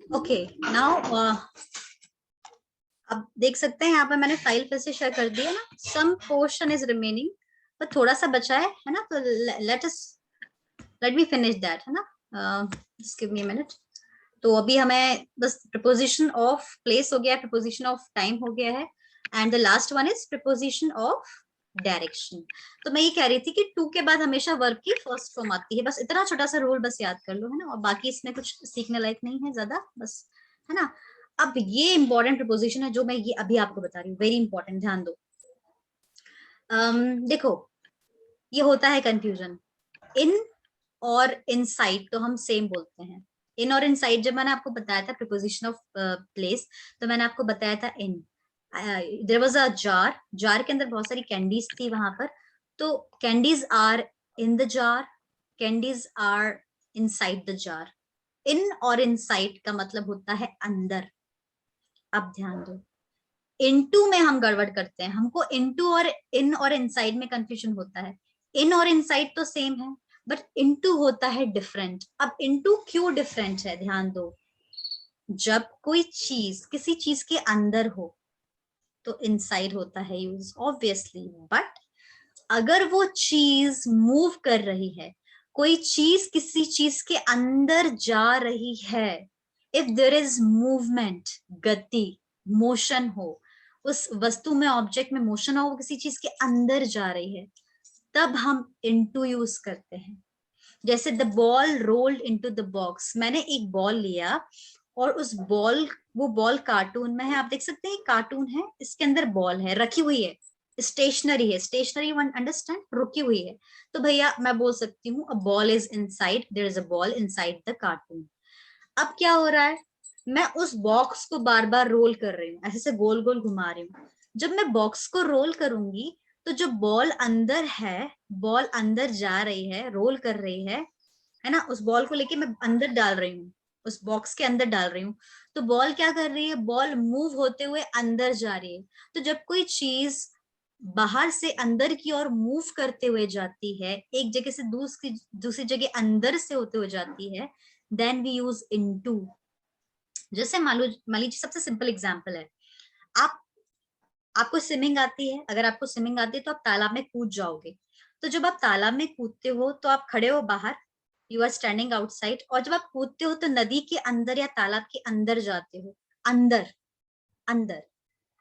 Okay now अब देख सकते हैं यहाँ पर मैंने फाइल फिर से शेयर कर दी है ना. सम पोर्शन इज रिमेनिंग, पर थोड़ा सा बचा है ना. तो लेट मी फिनिश दैट है ना. Just give me a minute. तो अभी हमें बस प्रपोजिशन ऑफ प्लेस हो गया है, प्रपोजिशन ऑफ टाइम हो गया है, and the last one is preposition of direction. तो मैं ये कह रही थी कि टू के बाद हमेशा वर्ब की फर्स्ट फॉर्म आती है. बस इतना छोटा सा रूल बस याद कर लो है ना, और बाकी इसमें कुछ सीखने लायक नहीं है ज्यादा, बस है ना. अब ये इंपॉर्टेंट प्रपोजिशन है जो मैं ये अभी आपको बता रही हूँ, वेरी इंपॉर्टेंट, ध्यान दो. देखो ये होता है कंफ्यूजन. इन और इनसाइड तो हम सेम बोलते हैं. इन और इनसाइड जब मैंने आपको बताया था प्रिपोजिशन ऑफ प्लेस, तो मैंने आपको बताया था in. There was a jar, jar के अंदर बहुत सारी कैंडीज थी वहां पर. तो candies are in the jar, candies are inside the jar. In और इनसाइड का मतलब होता है अंदर. अब ध्यान दो, इनटू में हम गड़बड़ करते हैं, हमको इनटू और इन और इनसाइड में कंफ्यूजन होता है. इन और इनसाइड तो सेम है, बट इनटू होता है डिफरेंट. अब इनटू क्यों डिफरेंट है, ध्यान दो. जब कोई चीज किसी चीज के अंदर हो तो इनसाइड होता है यूज, ऑब्वियसली. बट अगर वो चीज मूव कर रही है, कोई चीज किसी चीज के अंदर जा रही है, इफ देर इज मूवमेंट, गति, मोशन हो, उस वस्तु में, ऑब्जेक्ट में मोशन हो, वो किसी चीज के अंदर जा रही है, तब हम इनटू यूज करते हैं. जैसे the ball rolled into the box. मैंने एक बॉल लिया और उस बॉल, वो बॉल कार्टून में है, आप देख सकते हैं कार्टून है, इसके अंदर बॉल है, रखी हुई है, स्टेशनरी है. स्टेशनरी वन अंडरस्टैंड, रुकी हुई है. तो भैया मैं बोल सकती हूँ a ball is inside, there is a ball inside the cartoon. अब क्या हो रहा है, मैं उस बॉक्स को बार बार रोल कर रही हूँ, ऐसे से गोल गोल घुमा रही हूँ. जब मैं बॉक्स को रोल करूंगी तो जो बॉल अंदर है, बॉल अंदर जा रही है, रोल कर रही है ना. उस बॉल को लेके मैं अंदर डाल रही हूँ, उस बॉक्स के अंदर डाल रही हूँ. तो बॉल क्या कर रही है, बॉल मूव होते हुए अंदर जा रही है. तो जब कोई चीज बाहर से अंदर की ओर मूव करते हुए जाती है, एक जगह से दूसरी जगह अंदर से होते हुए जाती है, देन वी यूज इनटू. जैसे मान लीजिए सबसे सिंपल एग्जांपल है, आप आपको स्विमिंग आती है. अगर आपको स्विमिंग आती है तो आप तालाब में कूद जाओगे. तो जब आप तालाब में कूदते हो तो आप खड़े हो बाहर, यू आर स्टैंडिंग आउटसाइड. और जब आप कूदते हो तो नदी के अंदर या तालाब के अंदर जाते हो. अंदर, अंदर,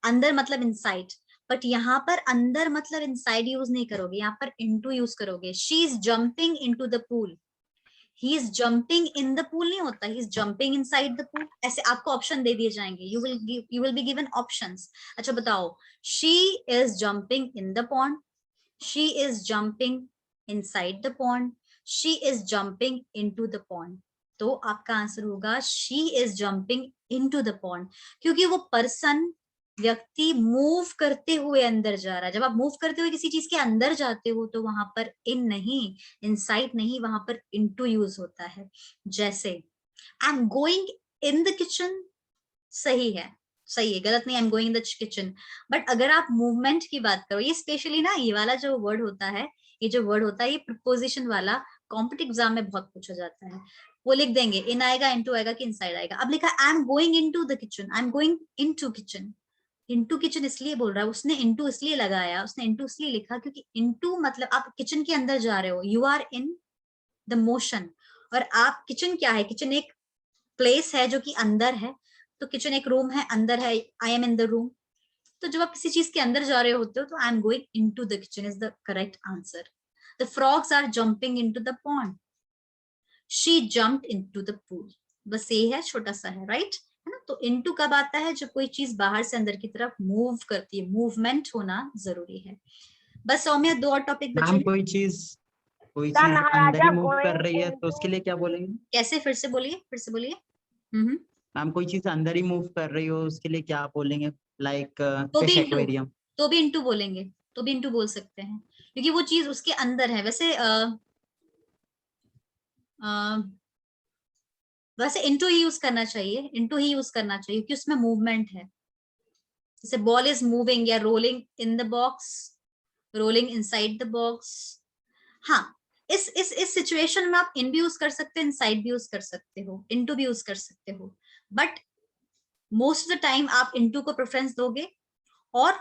अंदर मतलब इनसाइड. बट यहाँ पर अंदर मतलब इनसाइड यूज नहीं करोगे, यहाँ पर इनटू यूज करोगे. She is jumping into the pool. He is jumping in the pool नहीं होता, he is jumping inside the pool. ऐसे आपको ऑप्शन दे दिए जाएंगे, you will be given options. अच्छा बताओ, she is jumping in the pond, she is jumping inside the pond, she is jumping into the pond. तो आपका आंसर होगा she is jumping into the pond, क्योंकि वो person, व्यक्ति move करते हुए अंदर जा रहा है. जब आप मूव करते हुए किसी चीज के अंदर जाते हो तो वहां पर इन नहीं, इनसाइड नहीं, वहां पर इनटू यूज होता है. जैसे आई am going in the kitchen, सही है, सही है, गलत नहीं. आई am going in the kitchen. But अगर आप मूवमेंट की बात करो, ये स्पेशली ना, ये वाला जो वर्ड होता है, ये जो वर्ड होता है, ये प्रपोजिशन वाला कॉम्पिटिटिव एग्जाम में बहुत पूछा जाता है. वो लिख देंगे इन आएगा, इनटू आएगा कि इनसाइड आएगा. अब लिखा आई am going into the kitchen, I am going into kitchen. Into kitchen इसलिए बोल रहा है, उसने इनटू इसलिए लगाया, उसने इनटू इसलिए लिखा क्योंकि इनटू मतलब आप किचन के अंदर जा रहे हो, you are in the motion. और आप, किचन क्या है, किचन एक प्लेस है जो कि अंदर है. तो किचन एक रूम है, अंदर है, I am in the room. तो जब आप किसी चीज के अंदर जा रहे होते हो तो I am going into the kitchen is the correct answer. The frogs are jumping into the pond, she jumped into the pool. बस ये है, छोटा सा है, राइट है ना. तो इनटू कब आता है, जब कोई चीज बाहर से अंदर की तरफ मूव करती है, मूवमेंट होना जरूरी है. बस सौम्या, दो और टॉपिक बचे मैम हैं. कोई द चीज अंदर ही महाराजा मूव कर गोइंग रही है तो उसके इनटू। लिए क्या बोलेंगे? कैसे, फिर से बोलिए, फिर से बोलिए. मैम कोई चीज अंदर ही मूव कर रही हो उसके लिए क्या बोलेंगे? लाइक तो भी फिश इंटू, एक्वेरियम. तो भी इंटू बोलेंगे, तो भी इंटू बोल सकते हैं, क्योंकि वो चीज उसके अंदर है. वैसे इंटू ही यूज करना चाहिए, इंटू ही यूज करना चाहिए क्योंकि उसमें मूवमेंट है. जैसे बॉल इज मूविंग या rolling in the box, rolling inside the box. हाँ, इस सिचुएशन में आप इन भी यूज कर सकते हो, इनसाइड भी यूज कर सकते हो, इनटू भी यूज कर सकते हो. But most of the time आप इनटू को प्रेफरेंस दोगे, और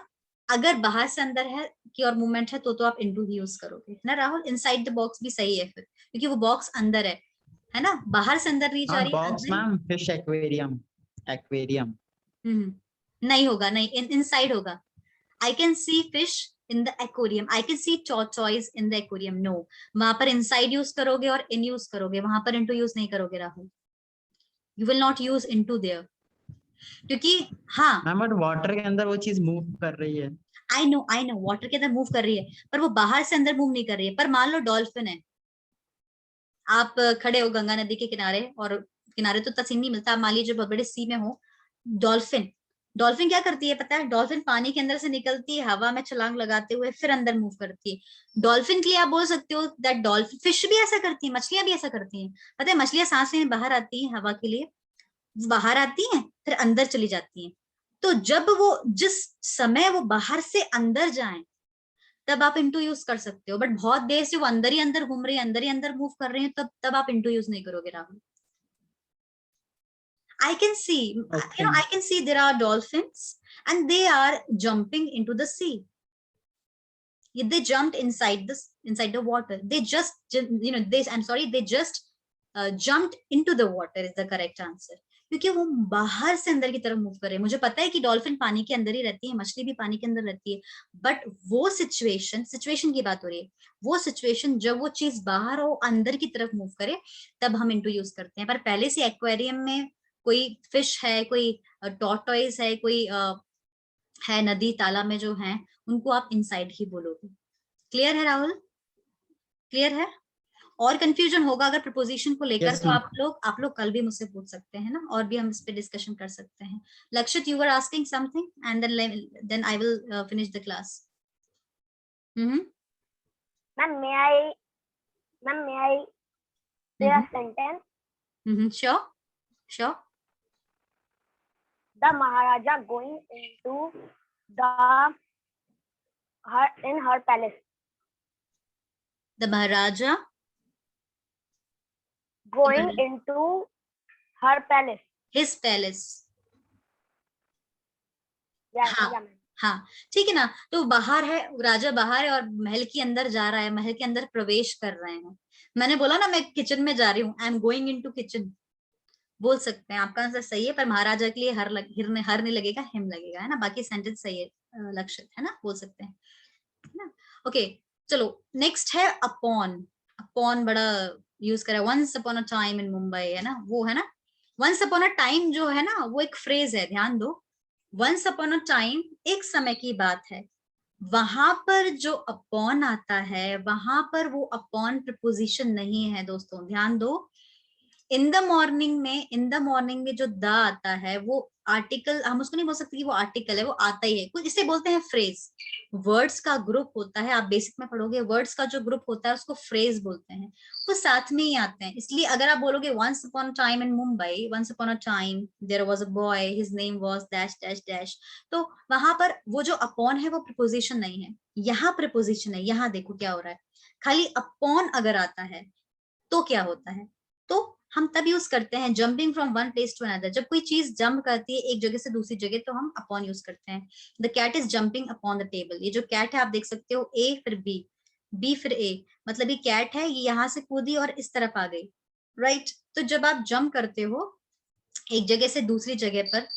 अगर बाहर से अंदर है की और मूवमेंट है तो आप इनटू ही यूज करोगे ना राहुल। इनसाइड द बॉक्स भी सही है फिर, क्योंकि वो बॉक्स अंदर है ना, बाहर से अंदर नहीं जा नॉट रही है, बॉक्स अंदर मैम, फिश एक्वेरियम, एक्वेरियम। नहीं होगा, नहीं, इनसाइड होगा। I can see fish in the aquarium, I can see tortoise in the aquarium, no. वहां पर इनसाइड यूज करोगे और इन यूज करोगे, वहां पर इनटू यूज नहीं करोगे Rahul, you will not use into their, क्योंकि हाँ, मैम बट वाटर के अंदर वो चीज मूव कर रही है। आई नो वाटर के अंदर मूव कर रही है, पर वो बाहर से अंदर मूव नहीं कर रही है। पर मान लो डॉल्फिन है, आप खड़े हो गंगा नदी के किनारे, और किनारे तो तसीन नहीं मिलता, आप मान लीजिए बहुत बड़े सी में हो, डॉल्फिन, डॉल्फिन क्या करती है पता है? डॉल्फिन पानी के अंदर से निकलती है, हवा में छलांग लगाते हुए फिर अंदर मूव करती है। डॉल्फिन के लिए आप बोल सकते हो दैट डॉल्फिन, फिश भी ऐसा करती है, मछलियां भी ऐसा करती हैं। पता है मछलियां सांस लेने बाहर आती हैं हवा के लिए, बाहर आती हैं फिर अंदर चली जाती हैं। तो जब वो जिस समय वो बाहर से अंदर जाएं, तब आप इंटू यूज कर सकते हो, बट बहुत देर से वो अंदर ही अंदर घूम रही है, अंदर ही अंदर मूव कर रहे हैं, तब आप इंटू यूज नहीं करोगे Rahul. I can see, okay. I can see there are dolphins and they are jumping into the sea. They jumped inside the water. They just, they just jumped into the water is the correct answer. क्योंकि वो बाहर से अंदर की तरफ move कर रहे हैं। मुझे पता है कि डॉल्फिन पानी के अंदर ही रहती है, मछली भी पानी के अंदर रहती है, बट वो सिचुएशन की बात हो रही है। वो सिचुएशन जब वो चीज बाहर हो अंदर की तरफ मूव करे, तब हम इंटू यूज करते हैं। पर पहले से एक्वेरियम में कोई फिश है, कोई टॉर्टॉइस है, कोई है नदी तालाब में जो है, उनको आप इनसाइड ही बोलोगे। क्लियर है राहुल? क्लियर है? और कंफ्यूजन होगा अगर प्रपोजिशन को लेकर, यस तो मैम। आप लोग कल भी मुझसे पूछ सकते हैं ना, और भी हम इस पे डिस्कशन कर सकते हैं। Lakshit, you were asking something and then I will finish the class. Ma'am, may I say a sentence? Sure. The Maharaja going into in her palace. The Maharaja Going into her palace. His palace. Yeah, हाँ yeah, ma'am. हाँ, ठीक है ना। तो बाहर है, राजा बाहर है और महल के अंदर जा रहा है, महल के अंदर प्रवेश कर रहे हैं। मैंने बोला ना मैं किचन में जा रही हूँ, आई एम गोइंग इनटू किचन, बोल सकते हैं। आपका आंसर सही है, पर महाराजा के लिए हर नहीं लगेगा, हिम लगेगा, है ना। बाकी सेंटेंस सही है लक्षित, है ना, बोल सकते हैं, है ना। ओके, चलो नेक्स्ट है अपॉन। अपॉन बड़ा यूज करा, once upon a time in Mumbai, है ना, वो है ना। वंस अपॉन अ टाइम जो है ना, वो एक फ्रेज है, ध्यान दो। वंस अपॉन अ टाइम एक समय की बात है, वहां पर जो अपॉन आता है, वहां पर वो अपॉन प्रपोजिशन नहीं है दोस्तों, ध्यान दो। इन द मॉर्निंग में जो द आता है, वो आर्टिकल, हम उसको नहीं बोल सकते कि वो आर्टिकल है, वो आता ही है कुछ, इसे बोलते हैं फ्रेज। वर्ड्स का ग्रुप होता है, आप बेसिक में पढ़ोगे, वर्ड्स का जो ग्रुप होता है उसको फ्रेज बोलते हैं, वो साथ में ही आते हैं। इसलिए अगर आप बोलोगे once upon a time in Mumbai, once upon a time there was a boy, his name was dash dash dash, तो वहां पर वो जो अपॉन है वो प्रीपोजिशन नहीं है, यहाँ प्रीपोजिशन है। यहाँ देखो क्या हो रहा है, खाली अपॉन अगर आता है तो क्या होता है, तो हम तब यूज करते हैं jumping from one place to another. जब कोई चीज जंप करती है एक जगह से दूसरी जगह, तो हम अपॉन यूज करते हैं। The cat is jumping upon the table, ये जो कैट है आप देख सकते हो, ए फिर बी, बी फिर ए, मतलब ये कैट है, ये यहाँ से कूदी और इस तरफ आ गई, राइट। तो जब आप जंप करते हो एक जगह से दूसरी जगह पर,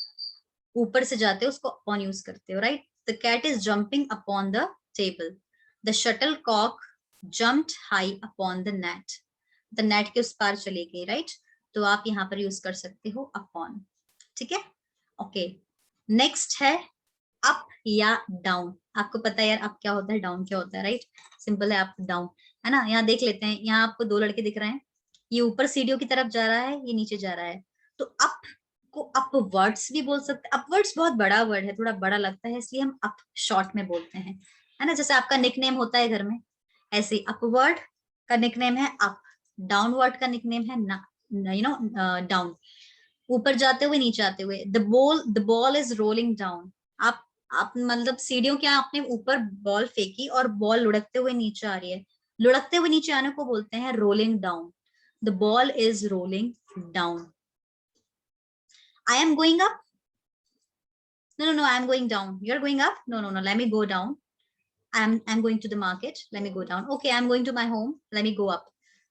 ऊपर से जाते हो, उसको अपॉन यूज करते हो, right. The cat is jumping upon the table, the shuttlecock jumped high upon the net, the net के उस पार चली गई, राइट। तो आप यहाँ पर यूज कर सकते हो अपॉन, ठीक है। ओके, नेक्स्ट है अप या डाउन। आपको पता है यार अप क्या होता है, डाउन क्या होता है, राइट। सिंपल है, अप डाउन, है ना। यहाँ देख लेते हैं, यहाँ आपको दो लड़के दिख रहे हैं, ये ऊपर सीढ़ियों की तरफ जा रहा है, ये नीचे जा रहा है। तो अप को अपवर्ड्स भी बोल सकते हैं। अपवर्ड्स बहुत बड़ा वर्ड है, थोड़ा बड़ा लगता है, इसलिए हम अप शॉर्ट में बोलते हैं, है ना। जैसे आपका निकनेम होता है घर में, ऐसे अपवर्ड का निकनेम है अप, डाउनवर्ड का निकनेम है डाउन, ऊपर जाते हुए नीचे आते हुए। The ball is rolling down, आप मतलब सीढ़ियों के आपने ऊपर बॉल फेंकी और बॉल लुढ़कते हुए नीचे आ रही है, लुढ़कते हुए नीचे आने को बोलते हैं rolling down. The ball is rolling down. I am going up. No, I am going down. You're going up. No, let me go down. I'm going to the market. Let me go down. Okay, I'm going to my home. Let me go up.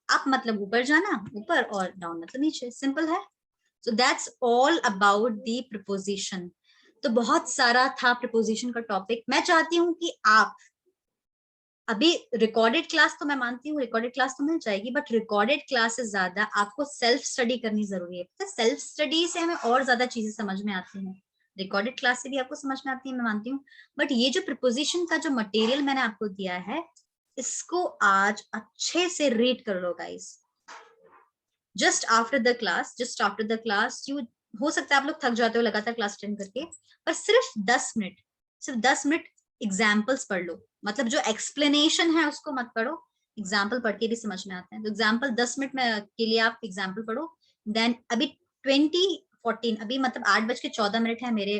Up मतलब ऊपर जाना, ऊपर, और down मतलब नीचे. Simple है. So that's all about the preposition. तो बहुत सारा था preposition का topic. मैं चाहती हूँ कि आप अभी रिकॉर्डेड क्लास तो मैं मानती हूँ रिकॉर्डेड क्लास तो मिल जाएगी, बट रिकॉर्डेड क्लास से ज्यादा आपको सेल्फ स्टडी करनी जरूरी है. तो सेल्फ स्टडी से हमें और ज्यादा चीजें समझ में आती हैं. रिकॉर्डेड क्लास से भी आपको समझ में आती है, मैं मानती हूँ, बट ये जो प्रिपोजिशन का जो मटेरियल मैंने आपको दिया है, इसको आज अच्छे से रीड कर लो guys. Just after the class you, हो सकता है आप लोग थक जाते हो लगातार क्लास अटेंड करके, पर सिर्फ 10 मिनट एग्जाम्पल्स पढ़ लो. मतलब जो एक्सप्लेनेशन है उसको मत पढ़ो, एग्जाम्पल पढ़ के भी समझ में आता है. तो एग्जाम्पल 10 मिनट में के लिए आप एग्जाम्पल पढ़ो. देन अभी 20:14, अभी मतलब 8:14 है मेरे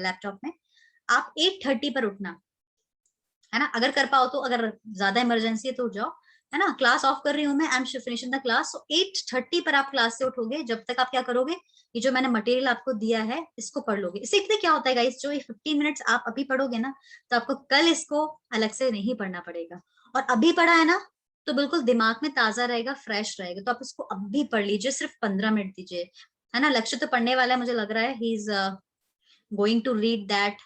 लैपटॉप में. आप 8:30 पर उठना है ना, अगर कर पाओ तो. अगर ज्यादा इमरजेंसी है तो उठ जाओ, है ना. क्लास ऑफ कर रही हूँ मैं, I am finishing the class. So 8:30 पर आप क्लास से उठोगे. जब तक आप क्या करोगे, ये जो मैंने मटेरियल आपको दिया है इसको पढ़ लोगे. इससे पता क्या होता है गाइस, जो ये 15 मिनट्स आप अभी पढ़ोगे ना, तो आपको कल इसको अलग से नहीं पढ़ना पड़ेगा. और अभी पढ़ा है ना तो बिल्कुल दिमाग में ताजा रहेगा, फ्रेश रहेगा. तो आप इसको अभी पढ़ लीजिए, सिर्फ 15 मिनट दीजिए, है ना. लक्ष्य तो पढ़ने वाला है, मुझे लग रहा है. He is going to read that,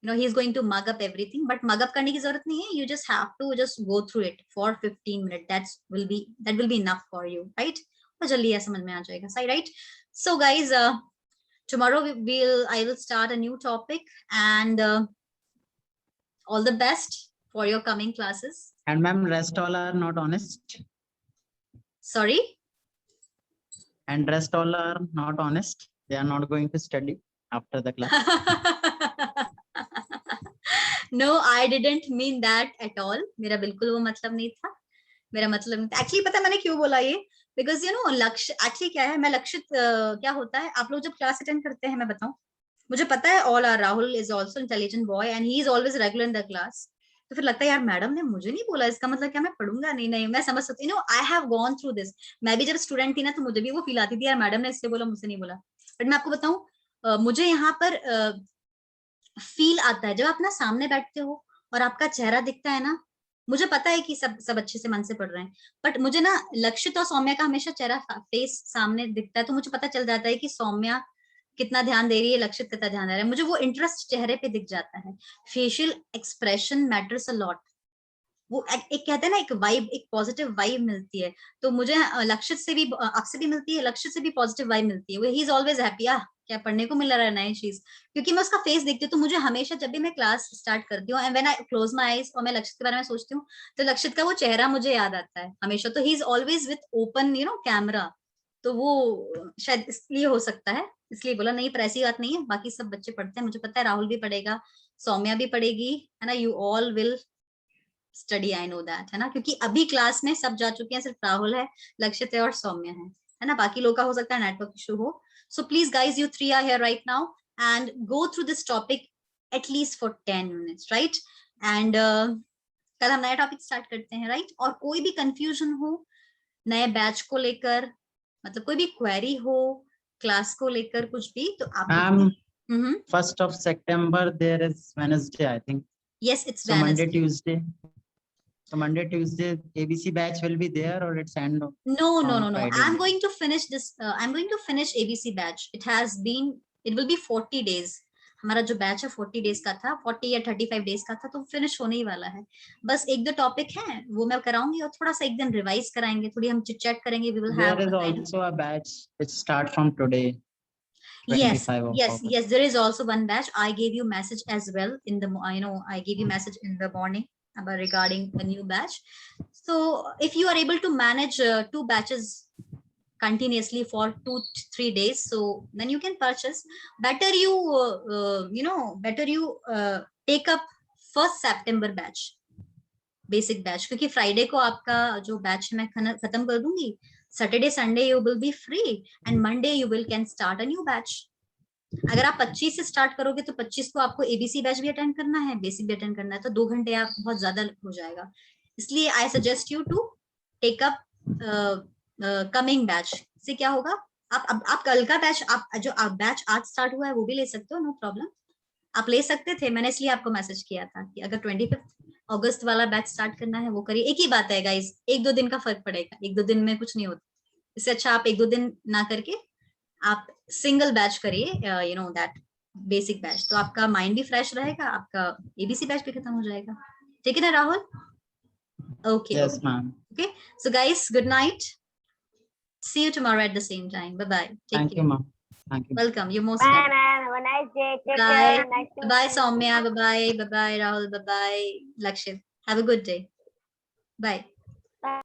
he is going to mug up everything, but mug up करने की जरूरत नहीं है. You just have to just go through it for 15 minutes. That will be enough for you, right? तो जल्दी ये समझ में आ जाएगा, सही, right? So guys, tomorrow I will start a new topic, and all the best for your coming classes. And ma'am, rest all are not honest. Sorry? And rest all are not honest. They are not going to study after the class. No, I didn't mean that at all. मेरा बिल्कुल वो मतलब नहीं था. मेरा मतलब नहीं था. Actually पता है मैंने क्यों बोला ये? Because you know लक्ष्य actually क्या है, मैं लक्षित क्या होता है, आप लोग जब क्लास अटेंड करते हैं, मैं बताऊं, मुझे पता है all our Rahul is also intelligent boy and he is always regular in the class. तो फिर लगता है यार मैडम ने मुझे नहीं बोला, इसका मतलब क्या मैं पढ़ूंगा नहीं. मैं समझ सकती हूँ, I have gone through this. मैं भी जब स्टूडेंट थी ना तो मुझे भी वो फील आती थी, यार मैडम ने इससे बोला मुझसे नहीं बोला. बट मैं आपको बताऊं, मुझे यहाँ पर फील आता है जब आप ना सामने बैठते हो और आपका चेहरा दिखता है ना. मुझे पता है कि सब अच्छे से मन से पढ़ रहे हैं, बट मुझे ना लक्षित और सौम्या का हमेशा चेहरा फेस सामने दिखता है, तो मुझे पता चल जाता है कि सौम्या कितना ध्यान दे रही है, लक्षित कितना ध्यान दे रहा है. मुझे वो इंटरेस्ट चेहरे पे दिख जाता है. Facial expression matters a lot. वो एक कहते हैं ना, एक वाइब, एक पॉजिटिव वाइब मिलती है. तो मुझे लक्षित से भी, आपसे भी मिलती है, लक्षित से भी पॉजिटिव वाइब मिलती है. ही इज ऑलवेज हैप्पी, क्या पढ़ने को मिल रहा है नई चीज, क्योंकि मैं उसका फेस देखती हूँ. तो मुझे हमेशा जब भी मैं क्लास स्टार्ट करती हूँ, and when I close my eyes और मैं लक्षित के बारे में सोचती हूँ, तो लक्षित का वो चेहरा मुझे याद आता है हमेशा. तो he is always with open camera. तो वो शायद इसलिए हो सकता है, इसलिए बोला. नहीं, पर ऐसी बात नहीं है, बाकी सब बच्चे पढ़ते हैं, मुझे पता है. राहुल भी पढ़ेगा, सौम्या भी पढ़ेगी, है ना. You all will study, I know that, है ना. क्योंकि अभी क्लास में सब जा चुके हैं, सिर्फ राहुल है, लक्षित है और सौम्या है ना. बाकी लोग का हो सकता है नेटवर्क इशू हो. So please guys, you three are here right now and go through this topic at least for 10 minutes, right? And कल हम नया टॉपिक स्टार्ट करते हैं, right? और कोई भी कंफ्यूजन हो नए बैच को लेकर, मतलब कोई भी क्वेरी हो क्लास को लेकर, कुछ भी, तो आप 1st of September there is Wednesday, I think. Yes, it's so Wednesday. Monday, Tuesday, ABC batch will be there, or it's end of? No. Friday. I'm going to finish this. I'm going to finish ABC batch. It will be 40 days. हमारा जो batch है 40 days का था, 40 या 35 days का था, तो finish होने ही वाला है. बस 1-2 टॉपिक हैं, वो मैं कराऊंगी, और थोड़ा सा एक दिन रिवाइज कराएंगे, थोड़ी हम चिट चैट करेंगे. We will have. There is also a batch which start from today. Yes, there is also one batch. I gave you message as well in the, I gave you message in the morning about regarding the new batch. So if you are able to manage 2 batches continuously for 2-3 days, so then you can purchase. Better you take up 1st September batch, basic batch, क्योंकि Friday को आपका जो batch मैं खत्म कर दूंगी. Saturday, Sunday you will be free, and Monday you can start a new batch. अगर आप 25 से स्टार्ट करोगे तो 25 को आपको ABC बैच भी अटेंड करना है, बेसिक भी अटेंड करना है, तो 2 घंटे आप बहुत ज्यादा हो जाएगा. इसलिए I suggest you to take up coming batch. से क्या होगा, आप कल का बैच, आप जो आप बैच आज स्टार्ट हुआ है वो भी ले सकते हो, नो प्रॉब्लम, आप ले सकते थे। मैंने इसलिए आपको मैसेज किया था कि अगर 25 अगस्त वाला बैच स्टार्ट करना है वो करिए। एक ही बात है गाइस, 1-2 दिन का फर्क पड़ेगा, 1-2 दिन में कुछ नहीं होता। इससे अच्छा आप 1-2 दिन ना करके आप सिंगल बैच करिए, you know that basic batch, तो आपका माइंड भी फ्रेश रहेगा, आपका एबीसी बैच भी खत्म हो जाएगा। ठीक है ना Rahul? Okay Yes, ma'am. Okay, so guys good night, see you tomorrow at the same time. Bye bye, take Thank you, care. ma'am. Thank you. Welcome, you're most Bye, welcome. man. Have a nice day. Take Bye care. Nice to bye meet you. Soumya, bye bye, bye bye Rahul, bye bye Lakshit, have a good day, bye. Bye.